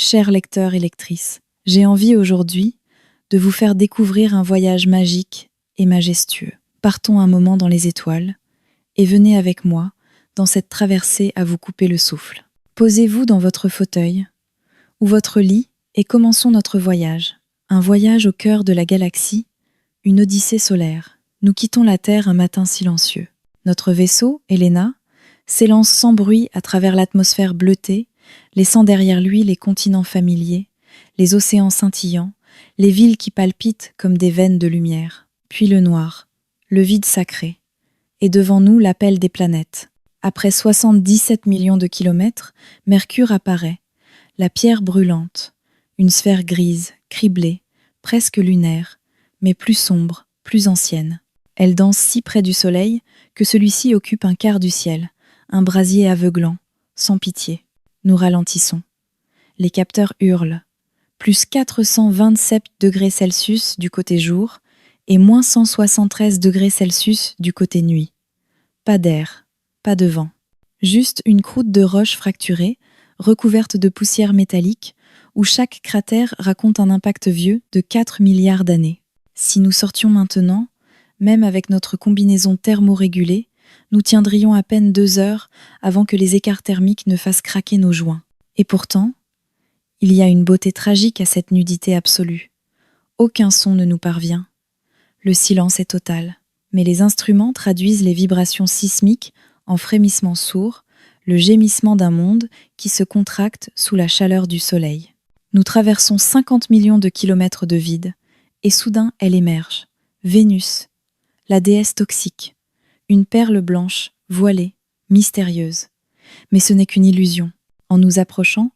Chers lecteurs et lectrices, j'ai envie aujourd'hui de vous faire découvrir un voyage magique et majestueux. Partons un moment dans les étoiles et venez avec moi dans cette traversée à vous couper le souffle. Posez-vous dans votre fauteuil ou votre lit et commençons notre voyage. Un voyage au cœur de la galaxie, une odyssée solaire. Nous quittons la Terre un matin silencieux. Notre vaisseau, Helena, s'élance sans bruit à travers l'atmosphère bleutée, laissant derrière lui les continents familiers, les océans scintillants, les villes qui palpitent comme des veines de lumière. Puis le noir, le vide sacré, et devant nous l'appel des planètes. Après 77 millions de kilomètres, Mercure apparaît, la pierre brûlante, une sphère grise, criblée, presque lunaire, mais plus sombre, plus ancienne. Elle danse si près du Soleil que celui-ci occupe un quart du ciel, un brasier aveuglant, sans pitié. Nous ralentissons. Les capteurs hurlent. Plus 427 degrés Celsius du côté jour et moins 173 degrés Celsius du côté nuit. Pas d'air, pas de vent. Juste une croûte de roche fracturée, recouverte de poussière métallique, où chaque cratère raconte un impact vieux de 4 milliards d'années. Si nous sortions maintenant, même avec notre combinaison thermorégulée, nous tiendrions à peine 2 heures avant que les écarts thermiques ne fassent craquer nos joints. Et pourtant, il y a une beauté tragique à cette nudité absolue. Aucun son ne nous parvient. Le silence est total. Mais les instruments traduisent les vibrations sismiques en frémissements sourds, le gémissement d'un monde qui se contracte sous la chaleur du soleil. Nous traversons 50 millions de kilomètres de vide, et soudain elle émerge. Vénus, la déesse toxique, une perle blanche, voilée, mystérieuse. Mais ce n'est qu'une illusion. En nous approchant,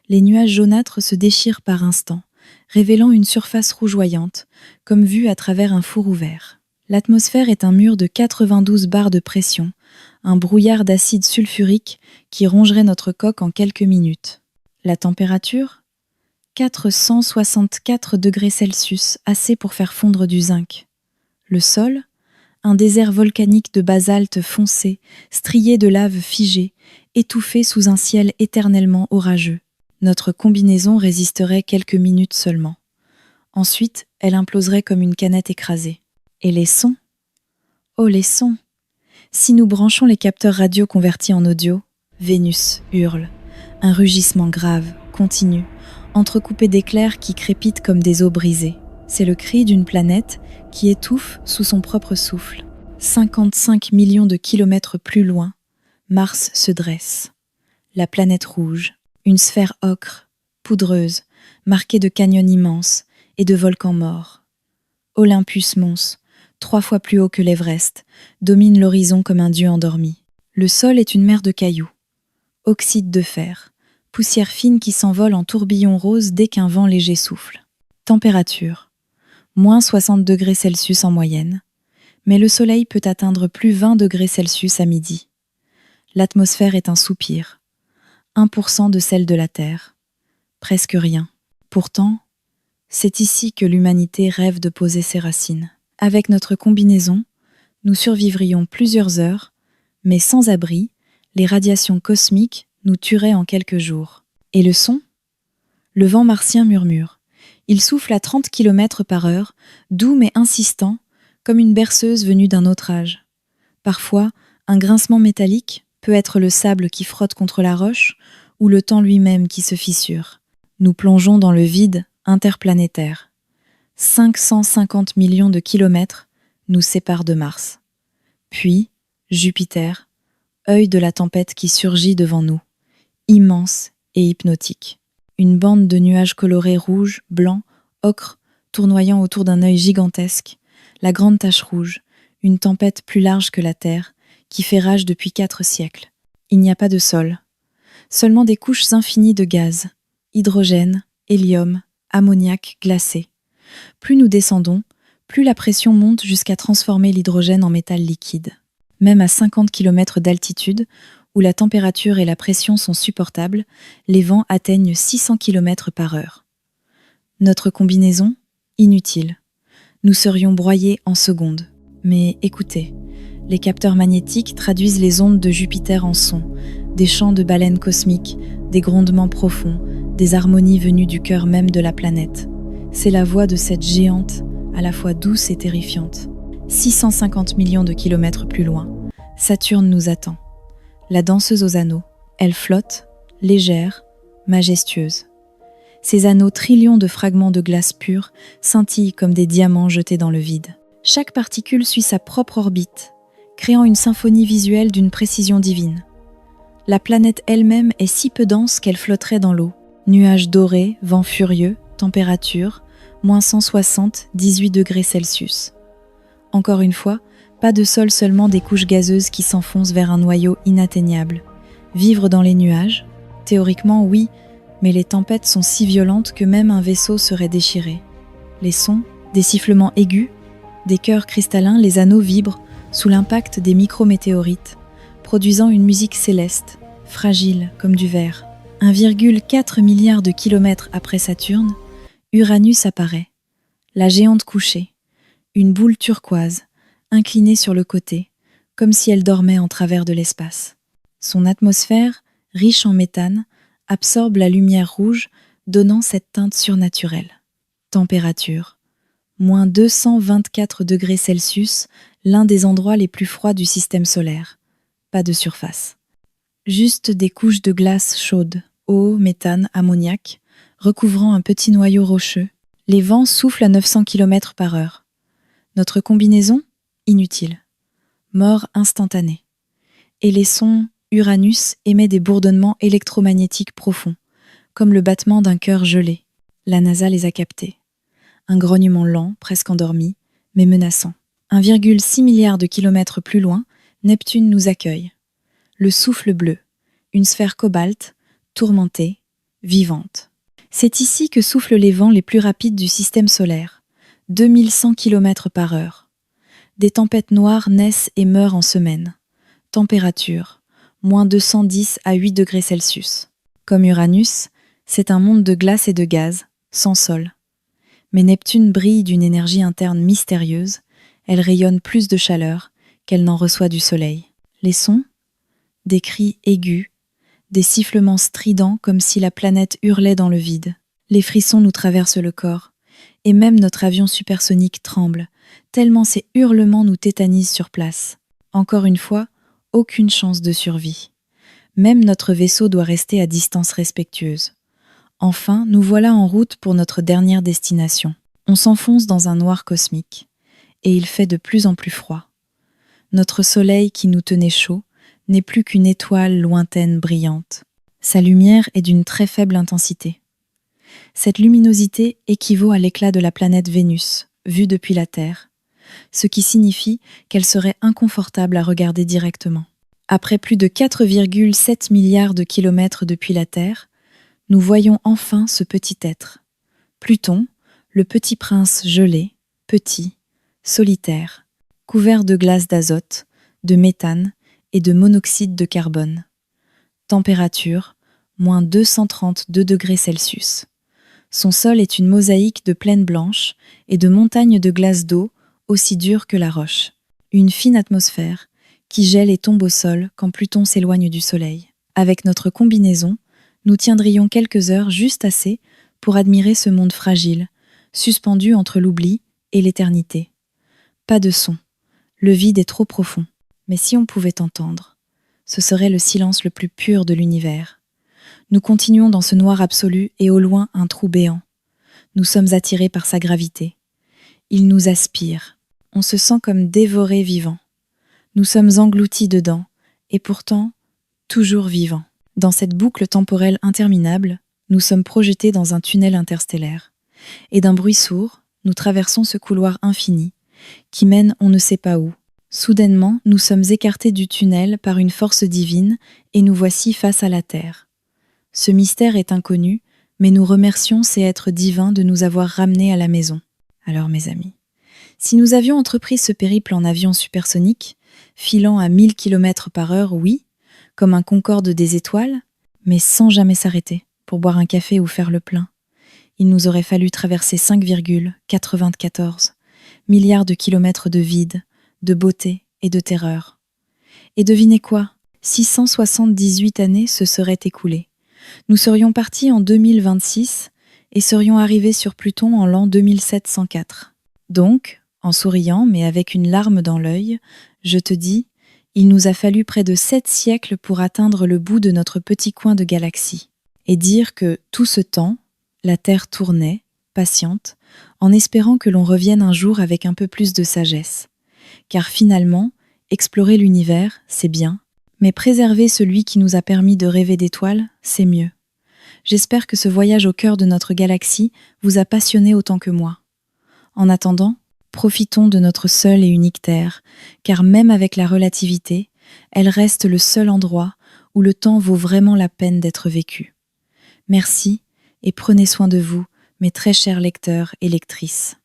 les nuages jaunâtres se déchirent par instants, révélant une surface rougeoyante, comme vue à travers un four ouvert. L'atmosphère est un mur de 92 bars de pression, un brouillard d'acide sulfurique qui rongerait notre coque en quelques minutes. La température ? 464 degrés Celsius, assez pour faire fondre du zinc. Le sol ? Un désert volcanique de basalte foncé, strié de lave figée, étouffé sous un ciel éternellement orageux. Notre combinaison résisterait quelques minutes seulement. Ensuite, elle imploserait comme une canette écrasée. Et les sons ? Oh, les sons ! Si nous branchons les capteurs radio convertis en audio, Vénus hurle. Un rugissement grave, continu, entrecoupé d'éclairs qui crépitent comme des os brisés. C'est le cri d'une planète qui étouffe sous son propre souffle. 55 millions de kilomètres plus loin, Mars se dresse. La planète rouge, une sphère ocre, poudreuse, marquée de canyons immenses et de volcans morts. Olympus Mons, 3 fois plus haut que l'Everest, domine l'horizon comme un dieu endormi. Le sol est une mer de cailloux. Oxyde de fer, poussière fine qui s'envole en tourbillon rose dès qu'un vent léger souffle. Température, moins 60 degrés Celsius en moyenne, mais le soleil peut atteindre plus 20 degrés Celsius à midi. L'atmosphère est un soupir, 1% de celle de la Terre. Presque rien. Pourtant, c'est ici que l'humanité rêve de poser ses racines. Avec notre combinaison, nous survivrions plusieurs heures, mais sans abri, les radiations cosmiques nous tueraient en quelques jours. Et le son ? Le vent martien murmure. Il souffle à 30 km/h, doux mais insistant, comme une berceuse venue d'un autre âge. Parfois, un grincement métallique peut être le sable qui frotte contre la roche ou le temps lui-même qui se fissure. Nous plongeons dans le vide interplanétaire. 550 millions de kilomètres nous séparent de Mars. Puis, Jupiter, œil de la tempête qui surgit devant nous, immense et hypnotique. Une bande de nuages colorés rouge, blanc, ocre, tournoyant autour d'un œil gigantesque, la grande tache rouge, une tempête plus large que la Terre, qui fait rage depuis 4 siècles. Il n'y a pas de sol, seulement des couches infinies de gaz, hydrogène, hélium, ammoniac glacé. Plus nous descendons, plus la pression monte jusqu'à transformer l'hydrogène en métal liquide. Même à 50 km d'altitude, où la température et la pression sont supportables, les vents atteignent 600 km/h. Notre combinaison ? Inutile. Nous serions broyés en secondes. Mais écoutez, Les capteurs magnétiques traduisent les ondes de Jupiter en sons, des chants de baleines cosmiques, des grondements profonds, des harmonies venues du cœur même de la planète. C'est la voix de cette géante, à la fois douce et terrifiante. 650 millions de kilomètres plus loin, Saturne nous attend. La danseuse aux anneaux, elle flotte, légère, majestueuse. Ses anneaux, trillions de fragments de glace pure, scintillent comme des diamants jetés dans le vide. Chaque particule suit sa propre orbite, créant une symphonie visuelle d'une précision divine. La planète elle-même est si peu dense qu'elle flotterait dans l'eau. Nuages dorés, vent furieux, température, moins 160, 18 degrés Celsius. Encore une fois, pas de sol, seulement des couches gazeuses qui s'enfoncent vers un noyau inatteignable. Vivre dans les nuages? Théoriquement, oui, mais les tempêtes sont si violentes que même un vaisseau serait déchiré. Les sons, des sifflements aigus, des chœurs cristallins, les anneaux vibrent sous l'impact des micrométéorites, produisant une musique céleste, fragile comme du verre. 1,4 milliard de kilomètres après Saturne, Uranus apparaît, la géante couchée, une boule turquoise, inclinée sur le côté, comme si elle dormait en travers de l'espace. Son atmosphère, riche en méthane, absorbe la lumière rouge, donnant cette teinte surnaturelle. Température, moins 224 degrés Celsius, l'un des endroits les plus froids du système solaire. Pas de surface. Juste des couches de glace chaude, eau, méthane, ammoniac, recouvrant un petit noyau rocheux. Les vents soufflent à 900 km/h. Notre combinaison? Inutile. Mort instantanée. Et les sons? Uranus émet des bourdonnements électromagnétiques profonds, comme le battement d'un cœur gelé. La NASA les a captés. Un grognement lent, presque endormi, mais menaçant. 1,6 milliard de kilomètres plus loin, Neptune nous accueille. Le souffle bleu, une sphère cobalt, tourmentée, vivante. C'est ici que soufflent les vents les plus rapides du système solaire, 2100 km/h. Des tempêtes noires naissent et meurent en semaines. Température, moins 210 à 8 degrés Celsius. Comme Uranus, c'est un monde de glace et de gaz, sans sol. Mais Neptune brille d'une énergie interne mystérieuse, elle rayonne plus de chaleur qu'elle n'en reçoit du soleil. Les sons? Des cris aigus, des sifflements stridents comme si la planète hurlait dans le vide. Les frissons nous traversent le corps, et même notre avion supersonique tremble, tellement ces hurlements nous tétanisent sur place. Encore une fois, aucune chance de survie. Même notre vaisseau doit rester à distance respectueuse. Enfin, nous voilà en route pour notre dernière destination. On s'enfonce dans un noir cosmique, et il fait de plus en plus froid. Notre soleil qui nous tenait chaud n'est plus qu'une étoile lointaine brillante. Sa lumière est d'une très faible intensité. Cette luminosité équivaut à l'éclat de la planète Vénus, vue depuis la Terre, ce qui signifie qu'elle serait inconfortable à regarder directement. Après plus de 4,7 milliards de kilomètres depuis la Terre, nous voyons enfin ce petit être. Pluton, le petit prince gelé, petit, solitaire, couvert de glace d'azote, de méthane et de monoxyde de carbone. Température, moins 232 degrés Celsius. Son sol est une mosaïque de plaines blanches et de montagnes de glace d'eau aussi dures que la roche. Une fine atmosphère qui gèle et tombe au sol quand Pluton s'éloigne du Soleil. Avec notre combinaison, nous tiendrions quelques heures juste assez pour admirer ce monde fragile, suspendu entre l'oubli et l'éternité. Pas de son. Le vide est trop profond. Mais si on pouvait entendre, ce serait le silence le plus pur de l'univers. Nous continuons dans ce noir absolu et au loin un trou béant. Nous sommes attirés par sa gravité. Il nous aspire. On se sent comme dévoré vivant. Nous sommes engloutis dedans, et pourtant, toujours vivants. Dans cette boucle temporelle interminable, nous sommes projetés dans un tunnel interstellaire. Et d'un bruit sourd, nous traversons ce couloir infini, qui mène on ne sait pas où. Soudainement, nous sommes écartés du tunnel par une force divine, et nous voici face à la Terre. Ce mystère est inconnu, mais nous remercions ces êtres divins de nous avoir ramenés à la maison. Alors mes amis, si nous avions entrepris ce périple en avion supersonique, filant à 1000 km/h, oui, comme un Concorde des étoiles, mais sans jamais s'arrêter pour boire un café ou faire le plein, il nous aurait fallu traverser 5,94 milliards de kilomètres de vide, de beauté et de terreur. Et devinez quoi? 678 années se seraient écoulées. Nous serions partis en 2026 et serions arrivés sur Pluton en l'an 2704. Donc, en souriant mais avec une larme dans l'œil, je te dis, il nous a fallu près de 7 siècles pour atteindre le bout de notre petit coin de galaxie. Et dire que, tout ce temps, la Terre tournait, patiente, en espérant que l'on revienne un jour avec un peu plus de sagesse. Car finalement, explorer l'univers, c'est bien, mais préserver celui qui nous a permis de rêver d'étoiles, c'est mieux. J'espère que ce voyage au cœur de notre galaxie vous a passionné autant que moi. En attendant, profitons de notre seule et unique Terre, car même avec la relativité, elle reste le seul endroit où le temps vaut vraiment la peine d'être vécu. Merci et prenez soin de vous, mes très chers lecteurs et lectrices.